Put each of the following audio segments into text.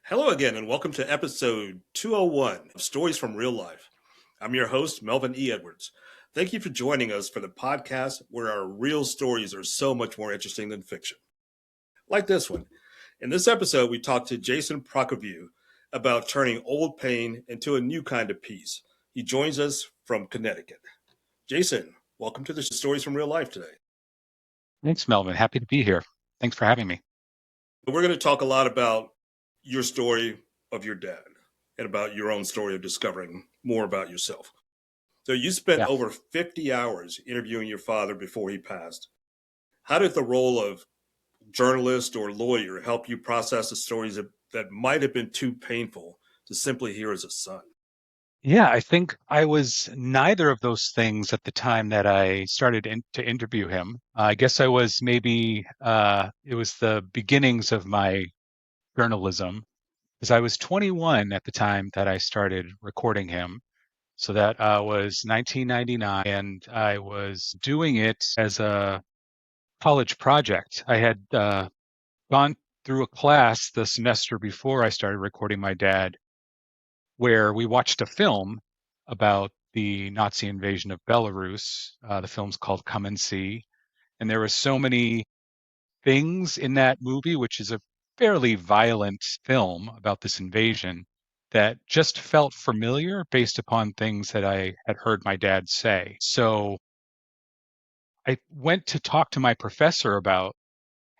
Hello again, and welcome to episode 201 of Stories from Real Life. I'm your host, Melvin E. Edwards. Thank you for joining us for the podcast where our real stories are so much more interesting than fiction. Like this one. In this episode, we talked to Jason Prokowiew about turning old pain into a new kind of peace. He joins us from Connecticut. Jason, welcome to the Stories from Real Life today. Thanks, Melvin. Happy to be here. Thanks for having me. We're going to talk a lot about your story of your dad and about your own story of discovering more about yourself. So you spent Yeah. over 50 hours interviewing your father before he passed. How did the role of journalist or lawyer help you process the stories that might have been too painful to simply hear as a son? Yeah, I think I was neither of those things at the time that I started to interview him. I guess I was it was the beginnings of my journalism, because I was 21 at the time that I started recording him. So that was 1999, and I was doing it as a college project. I had gone through a class the semester before I started recording my dad where we watched a film about the Nazi invasion of Belarus. The film's called Come and See. And there were so many things in that movie, which is a fairly violent film about this invasion, that just felt familiar based upon things that I had heard my dad say. So I went to talk to my professor about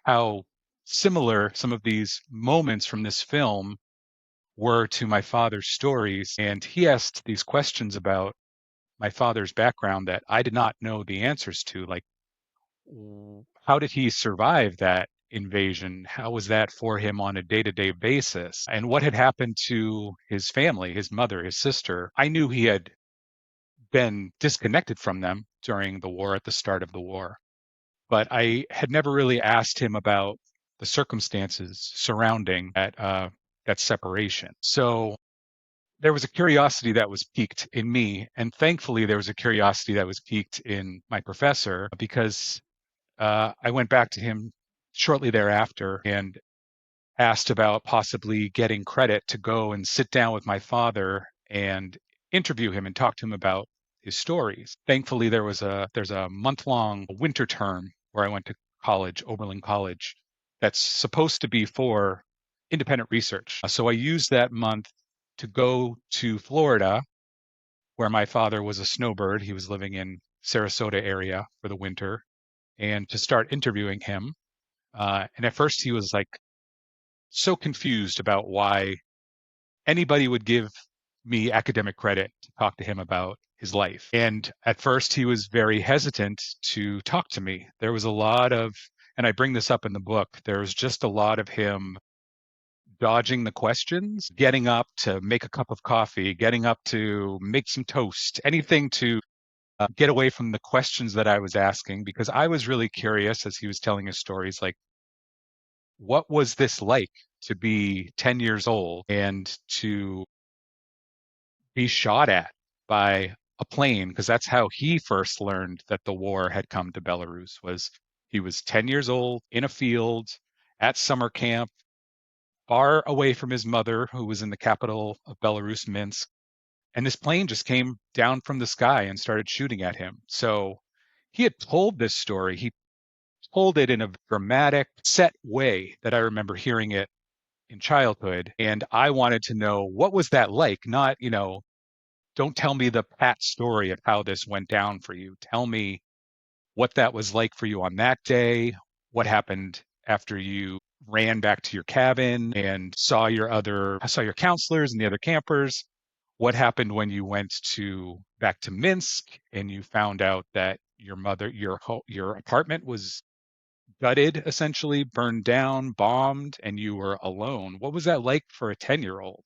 how similar some of these moments from this film were to my father's stories. And he asked these questions about my father's background that I did not know the answers to. Like, how did he survive that invasion? How was that for him on a day to day basis? And what had happened to his family, his mother, his sister? I knew he had been disconnected from them during the war, at the start of the war, but I had never really asked him about the circumstances surrounding that separation. So there was a curiosity that was piqued in me, and thankfully there was a curiosity that was piqued in my professor, because I went back to him shortly thereafter and asked about possibly getting credit to go and sit down with my father and interview him and talk to him about his stories. Thankfully, there's a month-long winter term where I went to college, Oberlin College, that's supposed to be for independent research. So I used that month to go to Florida, where my father was a snowbird. He was living in Sarasota area for the winter, and to start interviewing him. And at first he was like so confused about why anybody would give me academic credit to talk to him about his life. And at first he was very hesitant to talk to me. There was a lot of, and I bring this up in the book, there was just a lot of him dodging the questions, getting up to make a cup of coffee, getting up to make some toast, anything to get away from the questions that I was asking, because I was really curious as he was telling his stories, like, what was this like to be 10 years old and to be shot at by a plane? Because that's how he first learned that the war had come to Belarus. Was he was 10 years old in a field at summer camp, far away from his mother, who was in the capital of Belarus, Minsk, and this plane just came down from the sky and started shooting at him. So he had told this story. He told it in a dramatic, set way that I remember hearing it in childhood. And I wanted to know, what was that like? Not, don't tell me the pat story of how this went down for you. Tell me what that was like for you on that day. What happened after you ran back to your cabin and saw your counselors and the other campers? What happened when you went back to Minsk and you found out that your apartment was gutted, essentially burned down, bombed, and you were alone? What was that like for a 10-year-old?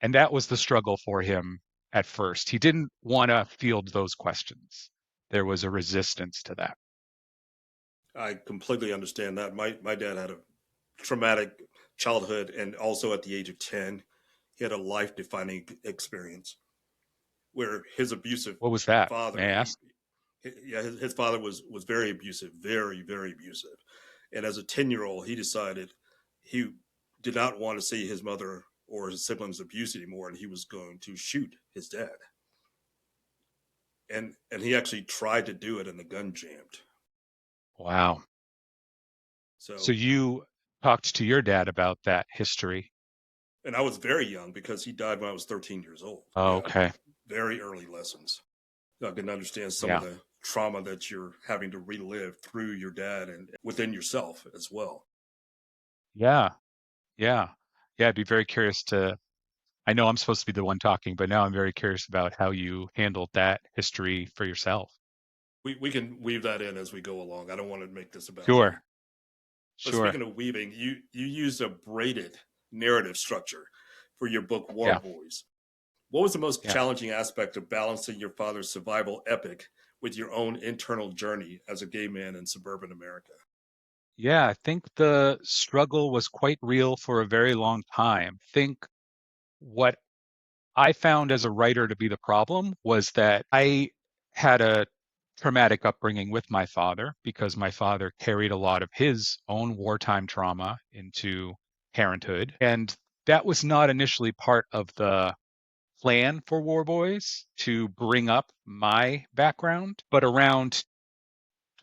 And that was the struggle for him at first. He didn't want to field those questions. There was a resistance to that. I completely understand that. My dad had a traumatic childhood, and also at the age of 10, he had a life defining experience where his abusive What was that? May father, I ask? yeah, his father was very abusive, very, very abusive. And as a 10-year old, he decided he did not want to see his mother or his siblings abused anymore, and he was going to shoot his dad. And he actually tried to do it, and the gun jammed. Wow. So So, you talked to your dad about that history. and I was very young because he died when I was 13 years old. Oh, Yeah, okay. very early lessons. I can understand some of Yeah. the trauma that you're having to relive through your dad and within yourself as well. Yeah. Yeah. Yeah. I'd be very curious to, I know I'm supposed to be the one talking, but now I'm very curious about how you handled that history for yourself. We can weave that in as we go along. I don't want to make this about me. Sure. But Sure. speaking of weaving, you used a braided narrative structure for your book War Yeah. Boys. What was the most Yeah. challenging aspect of balancing your father's survival epic with your own internal journey as a gay man in suburban America? Yeah. I think the struggle was quite real for a very long time. Think what I found as a writer to be the problem was that I had a traumatic upbringing with my father because my father carried a lot of his own wartime trauma into parenthood. And that was not initially part of the plan for War Boys to bring up my background. But around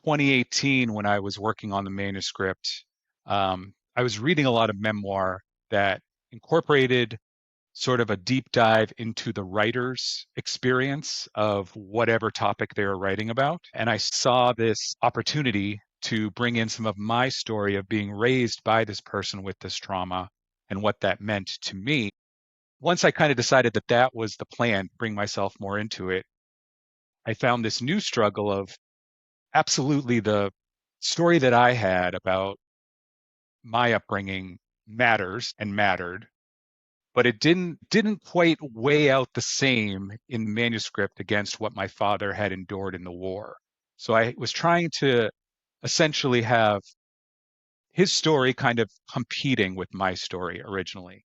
2018, when I was working on the manuscript, I was reading a lot of memoir that incorporated sort of a deep dive into the writer's experience of whatever topic they were writing about. And I saw this opportunity to bring in some of my story of being raised by this person with this trauma and what that meant to me. Once I kind of decided that that was the plan, bring myself more into it, I found this new struggle of absolutely the story that I had about my upbringing matters and mattered, but it didn't quite weigh out the same in the manuscript against what my father had endured in the war. So I was trying to essentially have his story kind of competing with my story originally.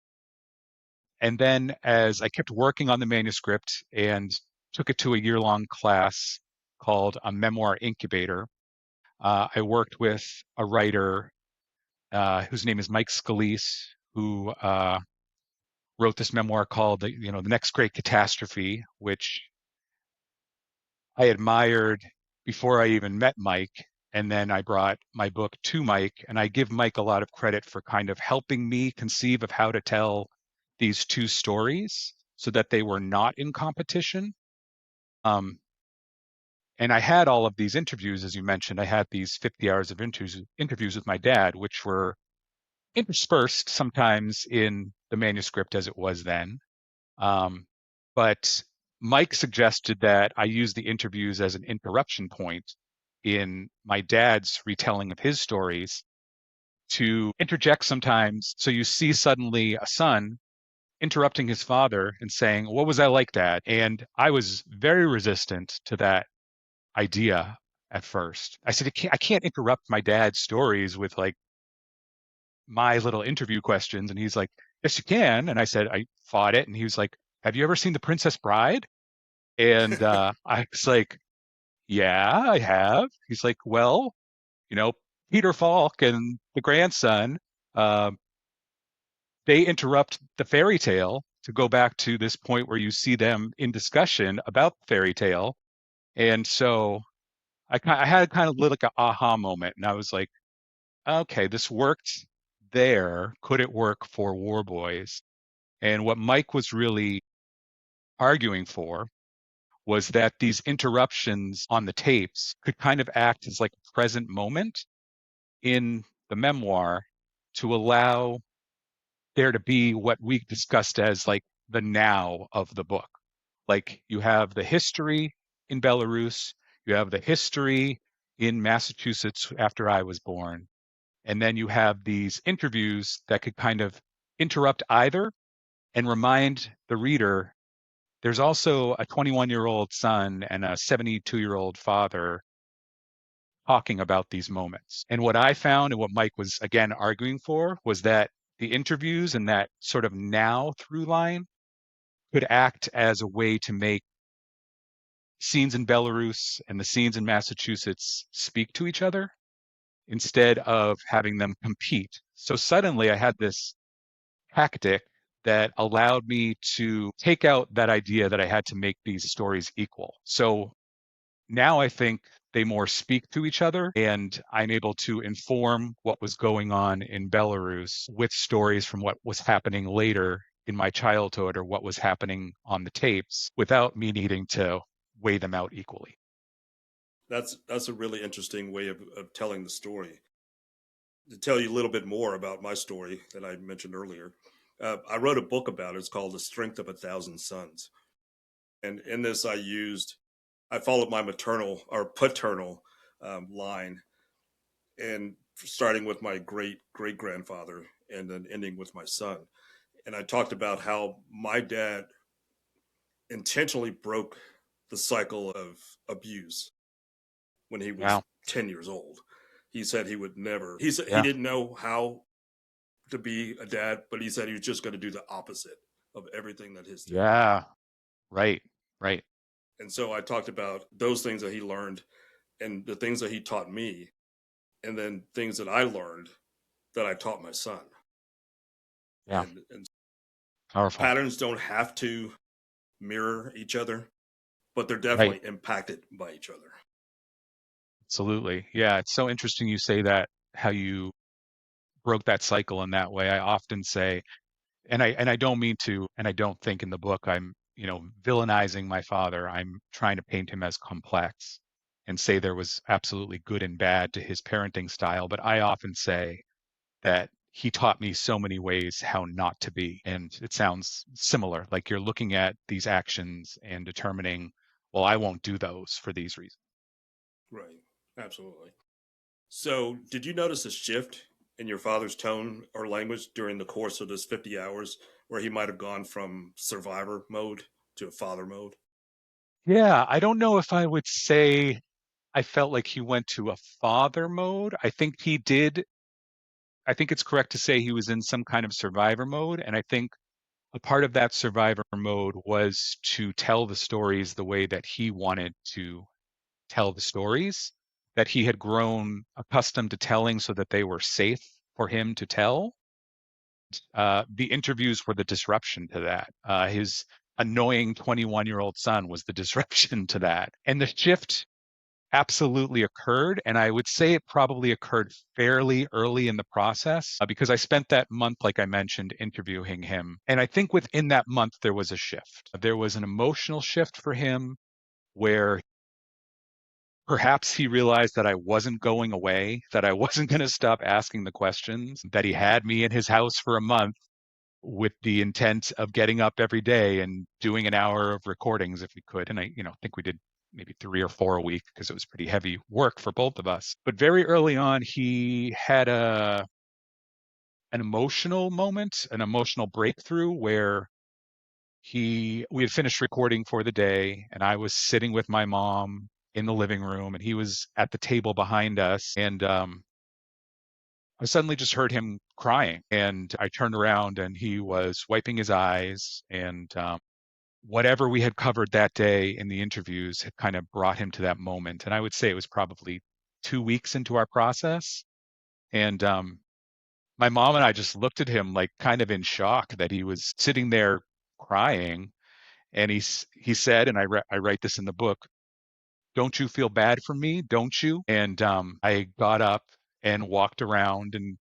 And then as I kept working on the manuscript and took it to a year-long class called a memoir incubator, I worked with a writer whose name is Mike Scalise, who wrote this memoir called the Next Great Catastrophe, which I admired before I even met Mike. And then I brought my book to Mike, and I give Mike a lot of credit for kind of helping me conceive of how to tell these two stories so that they were not in competition. Um, and I had all of these interviews, as you mentioned. I had these 50 hours of interviews with my dad, which were interspersed sometimes in the manuscript as it was then. Um, but Mike suggested that I use the interviews as an interruption point in my dad's retelling of his stories to interject sometimes. So you see suddenly a son interrupting his father and saying, "What was I like, Dad?" And I was very resistant to that idea at first. I said, I can't interrupt my dad's stories with like my little interview questions. And he's like, "Yes, you can." And I said, I fought it. And he was like, "Have you ever seen The Princess Bride?" And I was like, "Yeah, I have." He's like, "Well, you know, Peter Falk and the grandson, uh, they interrupt the fairy tale to go back to this point where you see them in discussion about the fairy tale." And so I had kind of like an aha moment. And I was like, okay, this worked there. Could it work for War Boys? And what Mike was really arguing for was that these interruptions on the tapes could kind of act as like a present moment in the memoir to allow there to be what we discussed as like the now of the book. Like you have the history in Belarus, you have the history in Massachusetts after I was born, and then you have these interviews that could kind of interrupt either and remind the reader there's also a 21-year-old son and a 72-year-old father talking about these moments. And what I found and what Mike was again arguing for was that the interviews and that sort of now through line could act as a way to make scenes in Belarus and the scenes in Massachusetts speak to each other instead of having them compete. So suddenly I had this tactic that allowed me to take out that idea that I had to make these stories equal. So now I think they more speak to each other, and I'm able to inform what was going on in Belarus with stories from what was happening later in my childhood or what was happening on the tapes without me needing to weigh them out equally. That's a really interesting way of telling the story. To tell you a little bit more about my story that I mentioned earlier, I wrote a book about it. It's called The Strength of a Thousand Sons. And in this, I followed my maternal or paternal line, and starting with my great grandfather and then ending with my son. And I talked about how my dad intentionally broke the cycle of abuse when he was Wow. 10 years old. He said he would never, he said he Yeah. didn't know how to be a dad, but he said he was just going to do the opposite of everything that his dad did. Yeah. Right. Right. And so I talked about those things that he learned and the things that he taught me, and then things that I learned that I taught my son. Yeah. And Powerful. patterns don't have to mirror each other, but they're Right. definitely impacted by each other. Absolutely. Yeah. It's so interesting you say that, how you broke that cycle in that way. I often say, and I don't mean to, and I don't think in the book I'm, villainizing my father. I'm trying to paint him as complex and say there was absolutely good and bad to his parenting style. But I often say that he taught me so many ways how not to be. And it sounds similar, like you're looking at these actions and determining, well, I won't do those for these reasons. Right. Absolutely. So, did you notice a shift in your father's tone or language during the course of this 50 hours where he might have gone from survivor mode to father mode? Yeah, I don't know if I would say I felt like he went to a father mode. I think he did. I think it's correct to say he was in some kind of survivor mode. And I think a part of that survivor mode was to tell the stories the way that he wanted to tell the stories, that he had grown accustomed to telling so that they were safe for him to tell. The interviews were the disruption to that. His annoying 21-year-old son was the disruption to that. And the shift absolutely occurred. And I would say it probably occurred fairly early in the process because I spent that month, like I mentioned, interviewing him. And I think within that month, there was a shift. There was an emotional shift for him where perhaps he realized that I wasn't going away, that I wasn't going to stop asking the questions, that he had me in his house for a month with the intent of getting up every day and doing an hour of recordings if we could. And I think we did maybe 3 or 4 a week because it was pretty heavy work for both of us. But very early on, he had an emotional moment, an emotional breakthrough where we had finished recording for the day, and I was sitting with my mom in the living room, and he was at the table behind us, and I suddenly just heard him crying, and I turned around, and he was wiping his eyes, and whatever we had covered that day in the interviews had kind of brought him to that moment. And I would say it was probably 2 weeks into our process, and my mom and I just looked at him like kind of in shock that he was sitting there crying. And he said, and I write this in the book, "Don't you feel bad for me? Don't you?" And I got up and walked around and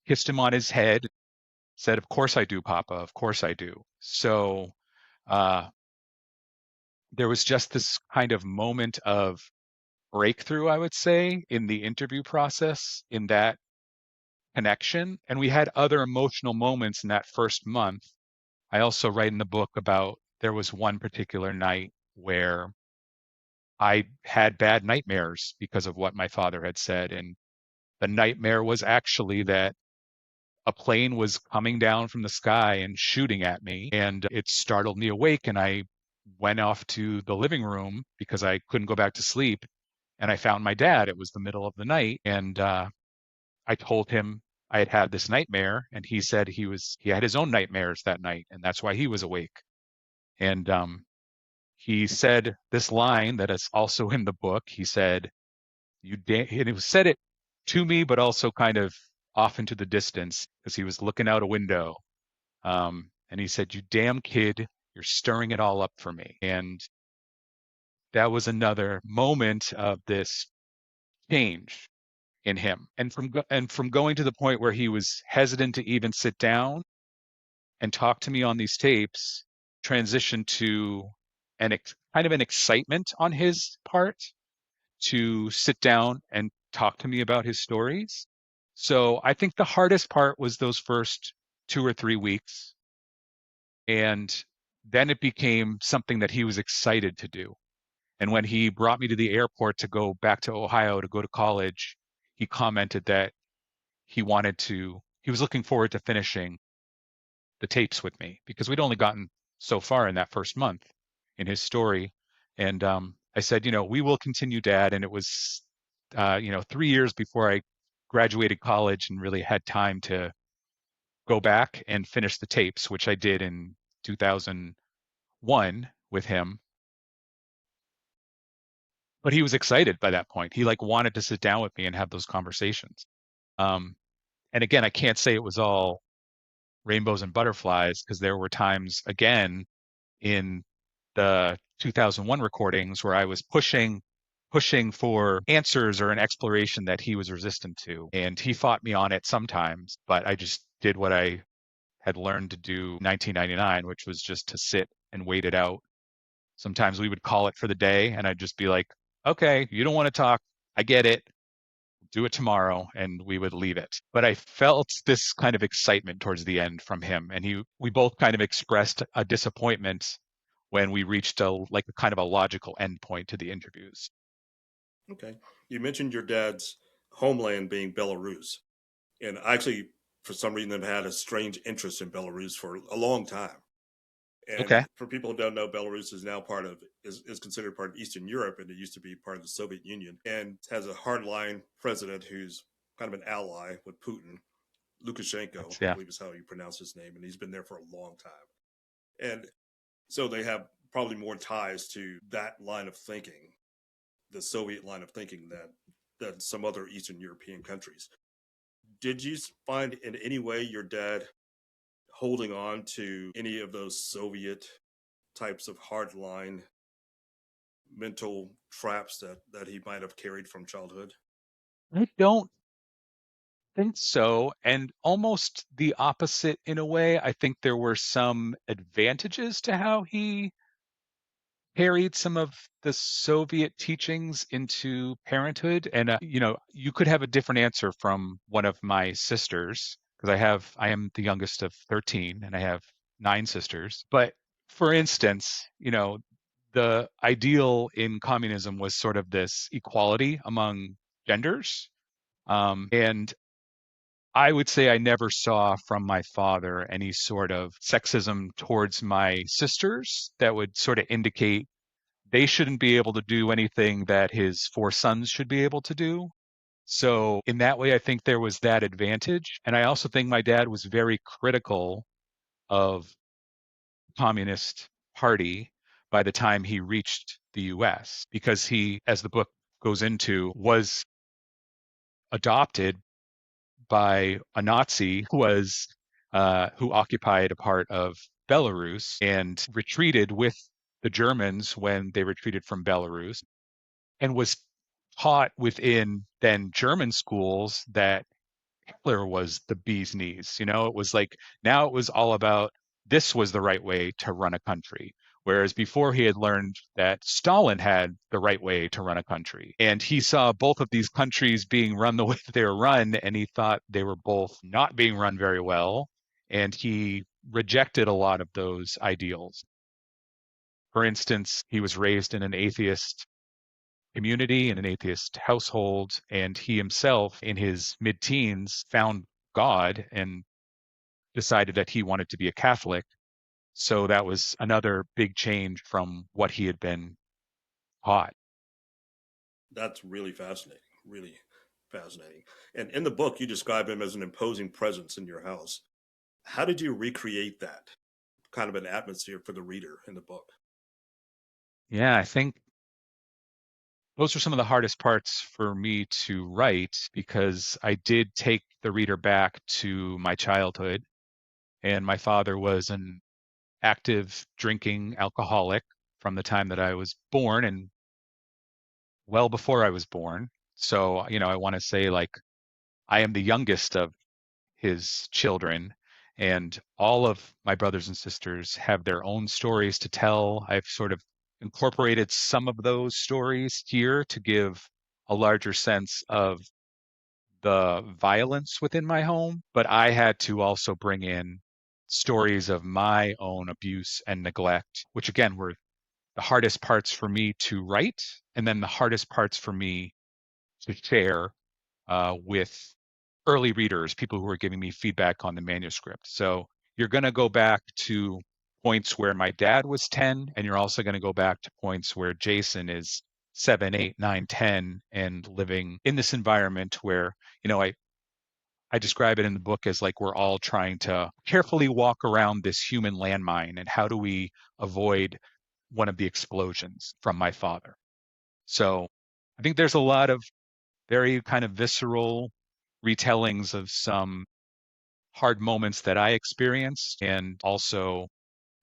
kissed him on his head, said, "Of course I do, Papa. Of course I do." So uh, there was just this kind of moment of breakthrough, I would say, in the interview process, in that connection. And we had other emotional moments in that first month. I also write in the book about there was one particular night where I had bad nightmares because of what my father had said. And the nightmare was actually that a plane was coming down from the sky and shooting at me. And it startled me awake. And I went off to the living room because I couldn't go back to sleep. And I found my dad. It was the middle of the night. And I told him I had had this nightmare. And he said he had his own nightmares that night. And that's why he was awake. And he said this line that is also in the book. He said, and he said it to me, but also kind of off into the distance because he was looking out a window. And he said, "You damn kid, you're stirring it all up for me." And that was another moment of this change in him. And from going to the point where he was hesitant to even sit down and talk to me on these tapes, transitioned to kind of an excitement on his part to sit down and talk to me about his stories. So I think the hardest part was those first 2 or 3 weeks. And then it became something that he was excited to do. And when he brought me to the airport to go back to Ohio to go to college, he commented that he was looking forward to finishing the tapes with me because we'd only gotten so far in that first month in his story. And I said, we will continue, Dad. And it was, 3 years before I graduated college and really had time to go back and finish the tapes, which I did in 2001 with him. But he was excited by that point. He like wanted to sit down with me and have those conversations. Um, and again, I can't say it was all rainbows and butterflies because there were times again in the 2001 recordings where I was pushing for answers or an exploration that he was resistant to. And he fought me on it sometimes, but I just did what I had learned to do in 1999, which was just to sit and wait it out. Sometimes we would call it for the day and I'd just be like, okay, you don't want to talk. I get it. Do it tomorrow, and we would leave it. But I felt this kind of excitement towards the end from him, and we both kind of expressed a disappointment when we reached a kind of a logical endpoint to the interviews. Okay. You mentioned your dad's homeland being Belarus. And I actually, for some reason, have had a strange interest in Belarus for a long time. And Okay. for people who don't know, Belarus is now is considered part of Eastern Europe, and it used to be part of the Soviet Union, and has a hardline president who's kind of an ally with Putin. Lukashenko, I Yeah. believe is how you pronounce his name, and he's been there for a long time. And so they have probably more ties to that line of thinking, the Soviet line of thinking, than some other Eastern European countries. Did you find in any way your dad holding on to any of those Soviet types of hardline mental traps that he might have carried from childhood? I don't think so. And almost the opposite in a way. I think there were some advantages to how he carried some of the Soviet teachings into parenthood. And, you could have a different answer from one of my sisters because I am the youngest of 13 and I have 9 sisters. But for instance, the ideal in communism was sort of this equality among genders. And I would say I never saw from my father any sort of sexism towards my sisters that would sort of indicate they shouldn't be able to do anything that his 4 sons should be able to do. So, in that way, I think there was that advantage. And I also think my dad was very critical of the Communist Party by the time he reached the US, because he, as the book goes into, was adopted by a Nazi who occupied a part of Belarus and retreated with the Germans when they retreated from Belarus, and was taught within then German schools that Hitler was the bee's knees. It was like now it was all about this was the right way to run a country. Whereas before he had learned that Stalin had the right way to run a country. And he saw both of these countries being run the way they were run, and he thought they were both not being run very well. And he rejected a lot of those ideals. For instance, he was raised in an atheist community in an atheist household, and he himself, in his mid-teens, found God and decided that he wanted to be a Catholic. So that was another big change from what he had been taught. That's really fascinating. Really fascinating. And in the book, you describe him as an imposing presence in your house. How did you recreate that kind of an atmosphere for the reader in the book? Yeah, I think those are some of the hardest parts for me to write because I did take the reader back to my childhood. And my father was an active drinking alcoholic from the time that I was born and well before I was born. So, I want to say like I am the youngest of his children, and all of my brothers and sisters have their own stories to tell. I've sort of incorporated some of those stories here to give a larger sense of the violence within my home, but I had to also bring in stories of my own abuse and neglect, which again were the hardest parts for me to write, and then the hardest parts for me to share with early readers, people who were giving me feedback on the manuscript. So you're going to go back to points where my dad was 10, and you're also going to go back to points where Jason is 7, 8, 9, 10, and living in this environment where, I describe it in the book as like we're all trying to carefully walk around this human landmine, and how do we avoid one of the explosions from my father. So I think there's a lot of very kind of visceral retellings of some hard moments that I experienced, and also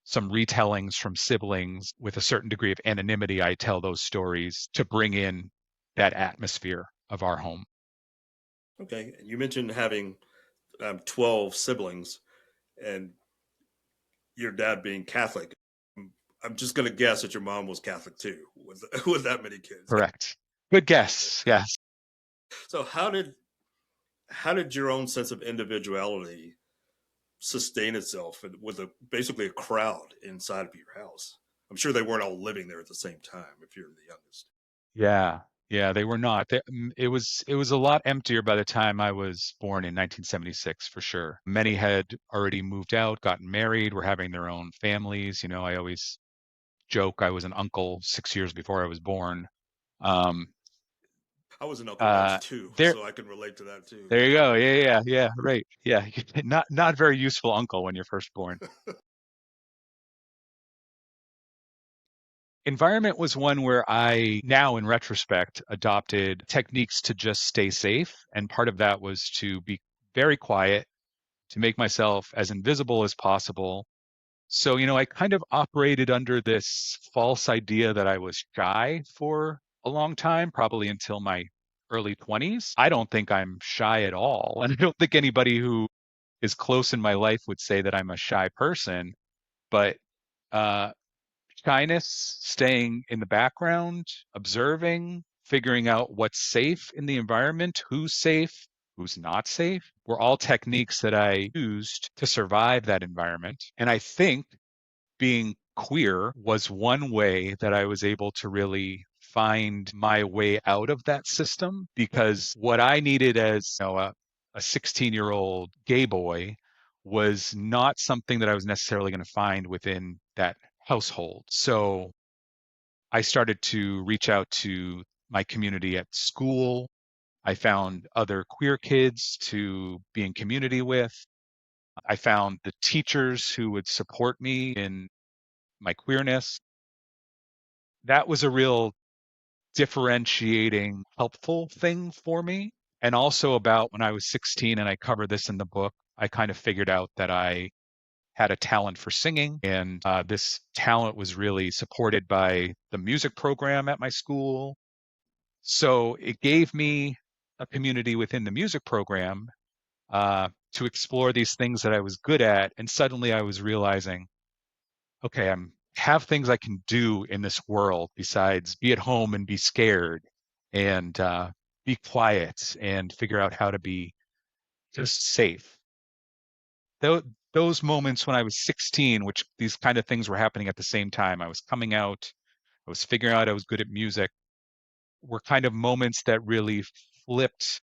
some retellings from siblings with a certain degree of anonymity. I tell those stories to bring in that atmosphere of our home. Okay, you mentioned having 12 siblings and your dad being Catholic. I'm just going to guess that your mom was Catholic too, with with that many kids. Correct. Good guess. Yes. So how did your own sense of individuality sustain itself with basically a crowd inside of your house? I'm sure they weren't all living there at the same time if you're the youngest. Yeah. Yeah, they were not. It was a lot emptier by the time I was born in 1976 for sure. Many had already moved out, gotten married, were having their own families. I always joke I was an uncle 6 years before I was born. Um, I was an uncle once uh, too, there, so I can relate to that too. there you go. Yeah, yeah, yeah. Right. Yeah, not very useful uncle when you're first born. Environment was one where I, now in retrospect, adopted techniques to just stay safe, and part of that was to be very quiet, to make myself as invisible as possible. So, I kind of operated under this false idea that I was shy for a long time, probably until my early 20s. I don't think I'm shy at all. And I don't think anybody who is close in my life would say that I'm a shy person. But uh, shyness, staying in the background, observing, figuring out what's safe in the environment, who's safe, who's not safe, were all techniques that I used to survive that environment. And I think being queer was one way that I was able to really find my way out of that system, because what I needed as a 16-year-old gay boy was not something that I was necessarily going to find within that household. So I started to reach out to my community at school. I found other queer kids to be in community with. I found the teachers who would support me in my queerness. That was a real differentiating, helpful thing for me. And also, about when I was 16, and I cover this in the book, I kind of figured out that I had a talent for singing. And this talent was really supported by the music program at my school. So it gave me a community within the music program to explore these things that I was good at. And suddenly I was realizing, okay, I'm have things I can do in this world besides be at home and be scared, and be quiet and figure out how to be just safe. Those those moments when I was 16, which these kind of things were happening at the same time. I was coming out, I was figuring out I was good at music, were kind of moments that really flipped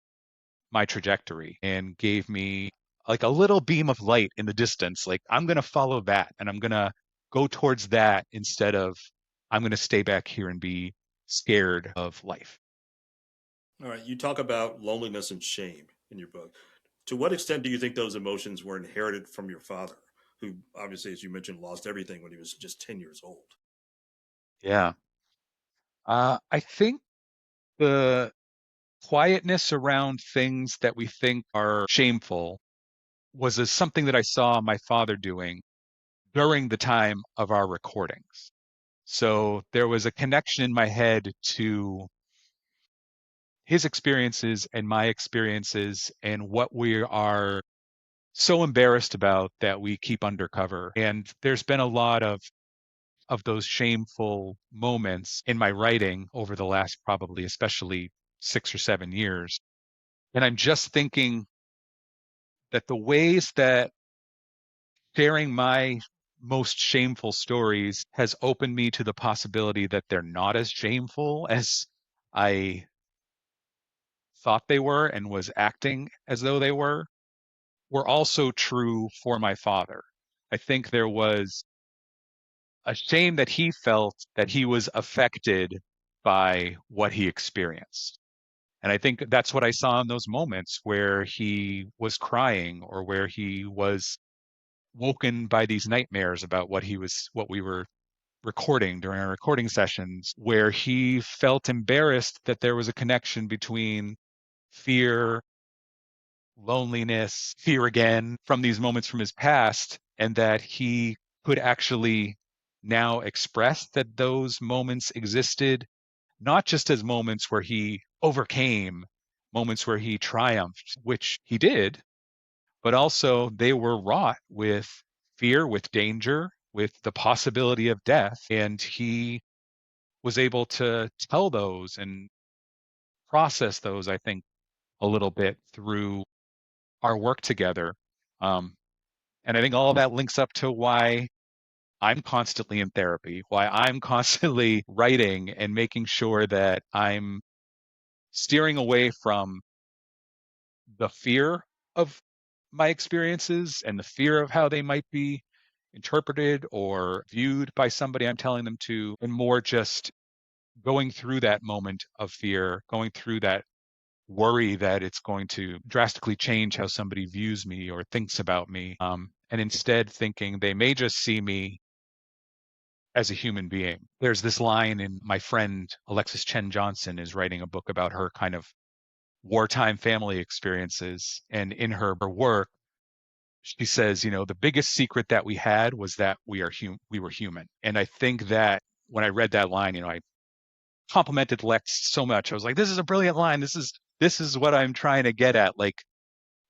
my trajectory and gave me like a little beam of light in the distance. Like, I'm going to follow that, and I'm going to go towards that instead of I'm going to stay back here and be scared of life. All right, you talk about loneliness and shame in your book. To what extent do you think those emotions were inherited from your father, who obviously, as you mentioned, lost everything when he was just 10 years old? Yeah. I think the quietness around things that we think are shameful was as something that I saw my father doing during the time of our recordings. So there was a connection in my head to his experiences and my experiences and what we are so embarrassed about that we keep undercover. And there's been a lot of those shameful moments in my writing over the last probably especially 6 or 7 years. And I'm just thinking that the ways that sharing my most shameful stories has opened me to the possibility that they're not as shameful as I thought they were and was acting as though they were also true for my father. I think there was a shame that he felt that he was affected by what he experienced. And I think that's what I saw in those moments where he was crying or where he was woken by these nightmares about what we were recording during our recording sessions, where he felt embarrassed that there was a connection between fear, loneliness, fear again from these moments from his past, and that he could actually now express that those moments existed, not just as moments where he overcame, moments where he triumphed, which he did, but also they were wrought with fear, with danger, with the possibility of death. And he was able to tell those and process those, I think, a little bit through our work together. Um, and I think all of that links up to why I'm constantly in therapy, why I'm constantly writing and making sure that I'm steering away from the fear of my experiences and the fear of how they might be interpreted or viewed by somebody I'm telling them to, and more just going through that moment of fear, going through that worry that it's going to drastically change how somebody views me or thinks about me, and instead thinking they may just see me as a human being. There's this line in my friend Alexis Chen Johnson is writing a book about her kind of wartime family experiences. And in her work, she says, the biggest secret that we had was that we were human. And I think that when I read that line, I complimented Lex so much. I was like, this is a brilliant line. This is what I'm trying to get at. Like,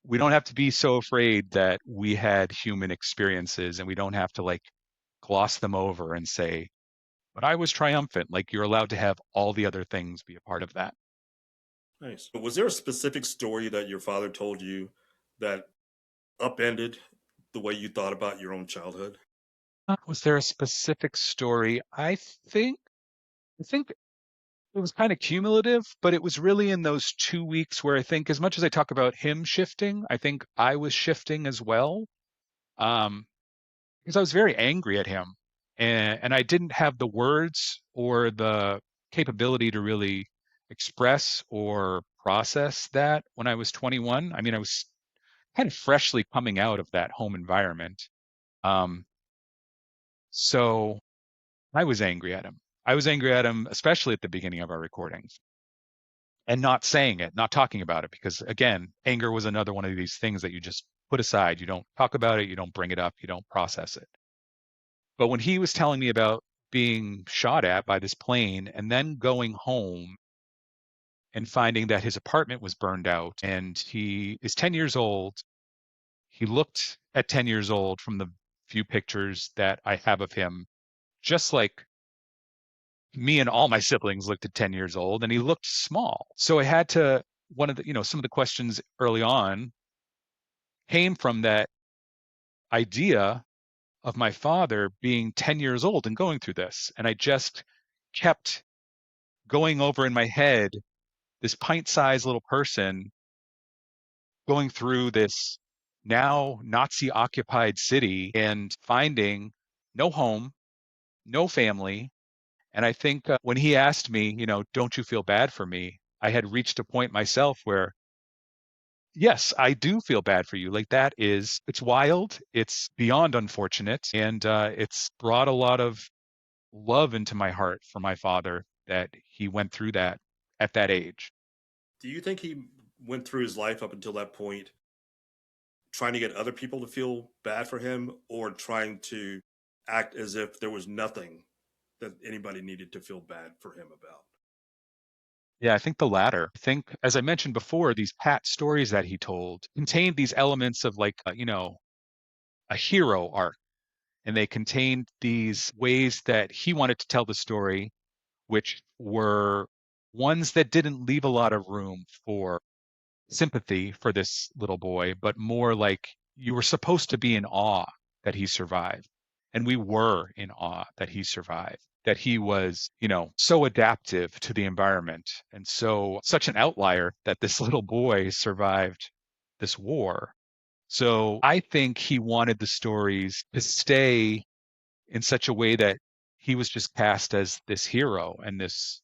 we don't have to be so afraid that we had human experiences and we don't have to like gloss them over and say, but I was triumphant. Like, you're allowed to have all the other things be a part of that. Nice. Was there a specific story that your father told you that upended the way you thought about your own childhood? Was there a specific story? I think it was kind of cumulative, but it was really in those 2 weeks where I think, as much as I talk about him shifting, I think I was shifting as well. Um, because I was very angry at him, and I didn't have the words or the capability to really express or process that when I was 21. I mean, I was kind of freshly coming out of that home environment. Um, so I was angry at him. I was angry at him, especially at the beginning of our recordings, and not saying it, not talking about it, because again, anger was another one of these things that you just put aside. You don't talk about it, you don't bring it up, you don't process it. But when he was telling me about being shot at by this plane and then going home and finding that his apartment was burned out and he is 10 years old, he looked at 10 years old from the few pictures that I have of him, just like me and all my siblings looked at 10 years old, and he looked small. So I had to, one of the, some of the questions early on came from that idea of my father being 10 years old and going through this. And I just kept going over in my head this pint-sized little person going through this now Nazi occupied city and finding no home, no family. And I think when he asked me, don't you feel bad for me? I had reached a point myself where, yes, I do feel bad for you. Like, it's wild. It's beyond unfortunate. And it's brought a lot of love into my heart for my father that he went through that at that age. Do you think he went through his life up until that point trying to get other people to feel bad for him or trying to act as if there was nothing that anybody needed to feel bad for him about? Yeah, I think the latter. I think, as I mentioned before, these pat stories that he told contained these elements of like, a hero arc. And they contained these ways that he wanted to tell the story, which were ones that didn't leave a lot of room for sympathy for this little boy, but more like you were supposed to be in awe that he survived. And we were in awe that he survived, that he was, so adaptive to the environment. And so, such an outlier that this little boy survived this war. So, I think he wanted the stories to stay in such a way that he was just cast as this hero and this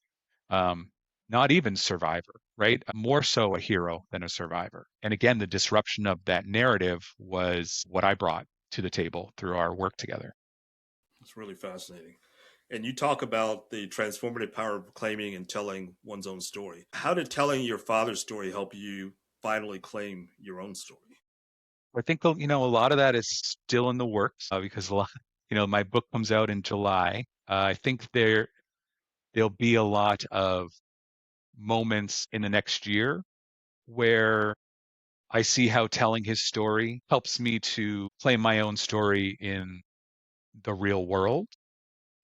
um, not even survivor, right? More so a hero than a survivor. And again, the disruption of that narrative was what I brought to the table through our work together. It's really fascinating. And you talk about the transformative power of claiming and telling one's own story. How did telling your father's story help you finally claim your own story? I think a lot of that is still in the works because a lot, my book comes out in July. I think there'll be a lot of moments in the next year where I see how telling his story helps me to claim my own story in the real world.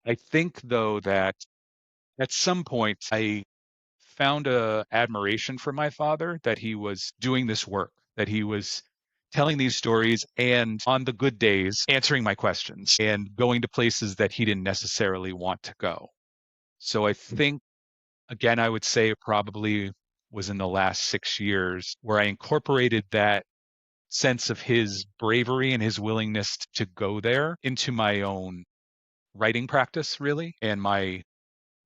I think, though, that at some point I found a admiration for my father that he was doing this work, that he was telling these stories and on the good days answering my questions and going to places that he didn't necessarily want to go. So I think, again, I would say it probably was in the last 6 years where I incorporated that sense of his bravery and his willingness to go there into my own writing practice, really, and my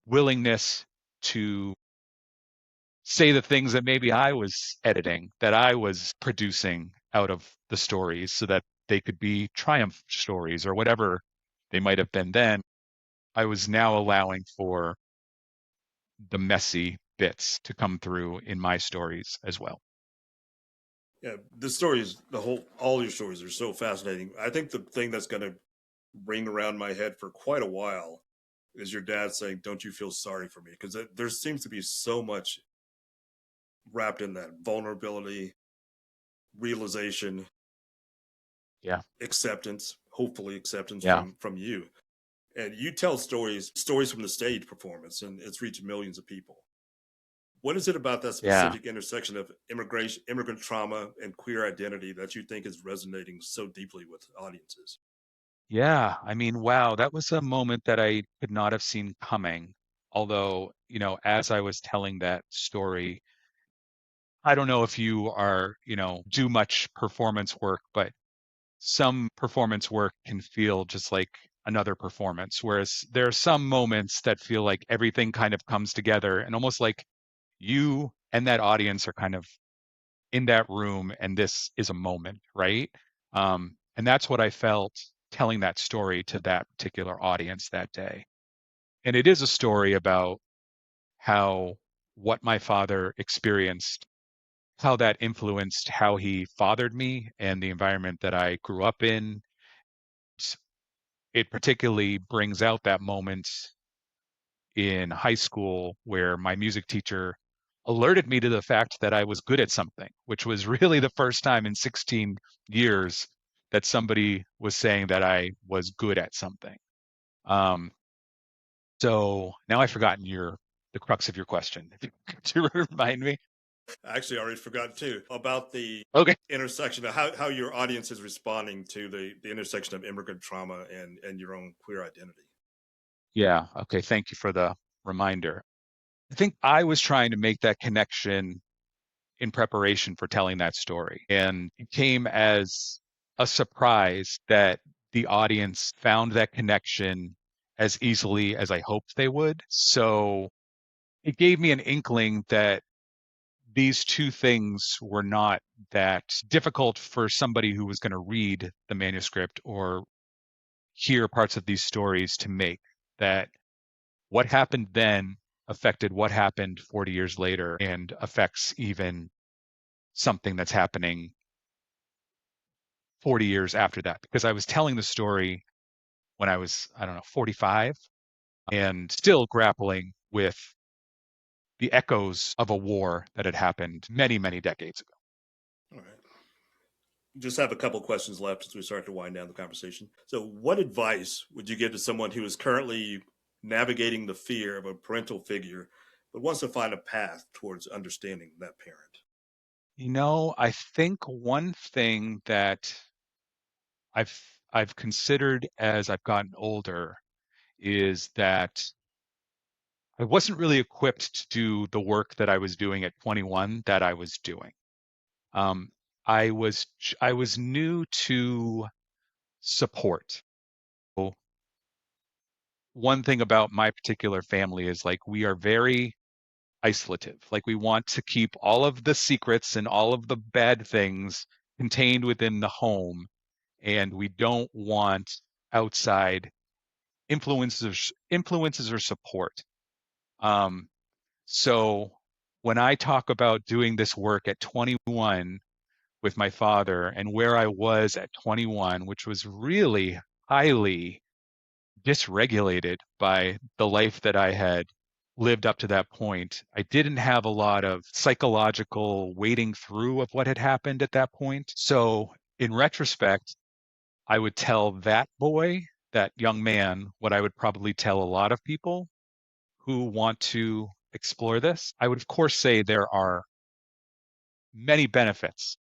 willingness to say the things that maybe I was editing, that I was producing out of the stories so that they could be triumph stories or whatever they might have been then. I was now allowing for the messy bits to come through in my stories as well. Yeah, the stories, all your stories are so fascinating. I think the thing that's going to ring around my head for quite a while is your dad saying, "Don't you feel sorry for me?" Because there seems to be so much wrapped in that vulnerability, realization, Yeah. acceptance, hopefully acceptance Yeah. from you. And you tell stories from the stage performance, and it's reached millions of people. What is it about that Yeah. specific intersection of immigration, immigrant trauma, and queer identity that you think is resonating so deeply with audiences? Yeah. I mean, wow, that was a moment that I could not have seen coming. Although, as I was telling that story, I don't know if you are, do much performance work, but some performance work can feel just like another performance, whereas there are some moments that feel like everything kind of comes together and almost like you and that audience are kind of in that room and this is a moment, right? And that's what I felt telling that story to that particular audience that day. And it is a story about how what my father experienced, how that influenced how he fathered me and the environment that I grew up in. It particularly brings out that moment in high school where my music teacher alerted me to the fact that I was good at something, which was really the first time in 16 years that somebody was saying that I was good at something. Um, so now I've forgotten the crux of your question. If you could remind me. I actually already forgot too about the Okay. intersection of how your audience is responding to the intersection of immigrant trauma and your own queer identity. Yeah. Okay. Thank you for the reminder. I think I was trying to make that connection in preparation for telling that story. And it came as a surprise that the audience found that connection as easily as I hoped they would. So it gave me an inkling that these two things were not that difficult for somebody who was going to read the manuscript or hear parts of these stories to make. That what happened then affected what happened 40 years later and affects even something that's happening 40 years after that, because I was telling the story when I was, I don't know, 45, and still grappling with the echoes of a war that had happened many, many decades ago. All right. Just have a couple questions left as we start to wind down the conversation. So, what advice would you give to someone who is currently navigating the fear of a parental figure, but wants to find a path towards understanding that parent? I think one thing that I've I've considered as I've gotten older is that I wasn't really equipped to do the work that I was doing at 21 that I was doing. Um, I was new to support. So one thing about my particular family is like we are very isolative. Like we want to keep all of the secrets and all of the bad things contained within the home, and we don't want outside influences or support. Um, so when I talk about doing this work at 21 with my father and where I was at 21, which was really highly dysregulated by the life that I had lived up to that point. I didn't have a lot of psychological wading through of what had happened at that point. So, in retrospect, I would tell that boy, that young man, what I would probably tell a lot of people who want to explore this. I would, of course, say there are many benefits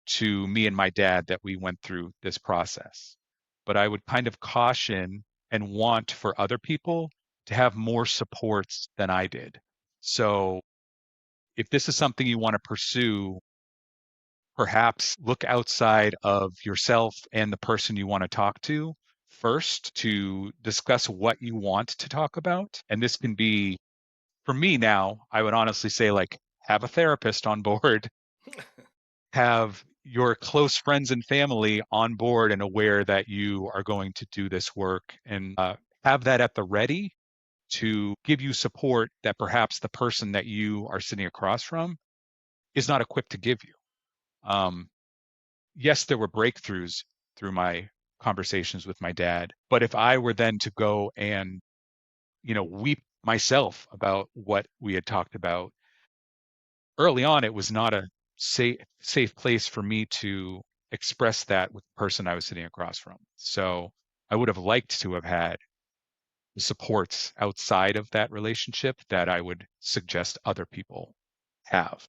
to me and my dad that we went through this process. But I would kind of caution and want for other people to have more supports than I did. So if this is something you want to pursue, perhaps look outside of yourself and the person you want to talk to first to discuss what you want to talk about. And this can be, for me now, I would honestly say, like, have a therapist on board, have your close friends and family on board and aware that you are going to do this work, and have that at the ready to give you support that perhaps the person that you are sitting across from is not equipped to give you. Um, yes, there were breakthroughs through my conversations with my dad, but if I were then to go and, weep myself about what we had talked about early on, it was not a safe place for me to express that with the person I was sitting across from. So I would have liked to have had the supports outside of that relationship that I would suggest other people have.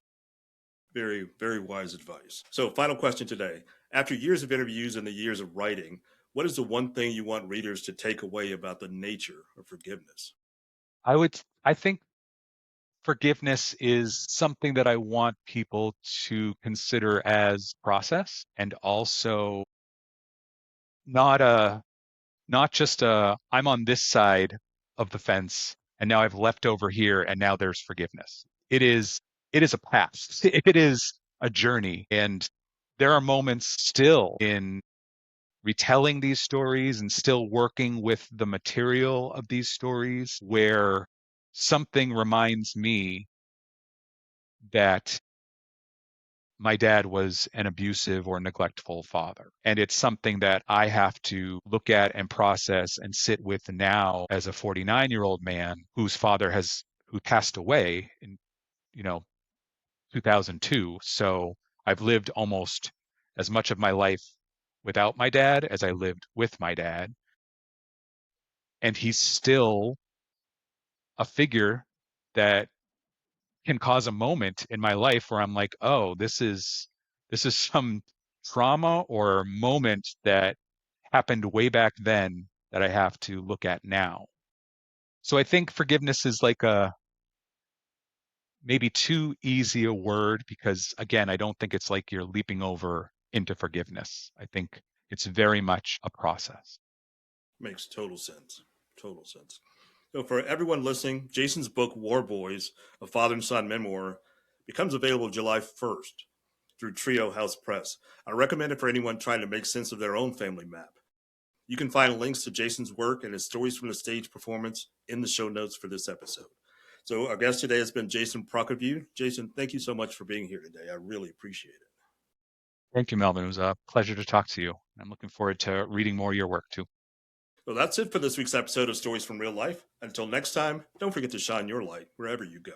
Very, very wise advice. So, final question today. After years of interviews and the years of writing, what is the one thing you want readers to take away about the nature of forgiveness? I think forgiveness is something that I want people to consider as process, and also not a not just a I'm on this side of the fence and now I've left over here and now there's forgiveness. It is a path. It is a journey, and there are moments still in retelling these stories and still working with the material of these stories where something reminds me that my dad was an abusive or neglectful father. And it's something that I have to look at and process and sit with now as a 49-year-old man who passed away in, you know, 2002. So I've lived almost as much of my life without my dad as I lived with my dad. And he's still a figure that can cause a moment in my life where I'm like, oh, this is some trauma or moment that happened way back then that I have to look at now. So I think forgiveness is like a maybe too easy a word, because again, I don't think it's like you're leaping over into forgiveness. I think it's very much a process. Makes total sense. Total sense. So, for everyone listening, Jason's book, War Boys, a father and son memoir, becomes available July 1st through Trio House Press. I recommend it for anyone trying to make sense of their own family map. You can find links to Jason's work and his stories from the stage performance in the show notes for this episode. So, our guest today has been Jason Prokowiew. Jason, thank you so much for being here today. I really appreciate it. Thank you, Melvin. It was a pleasure to talk to you. I'm looking forward to reading more of your work too. Well, that's it for this week's episode of Stories from Real Life. Until next time, don't forget to shine your light wherever you go.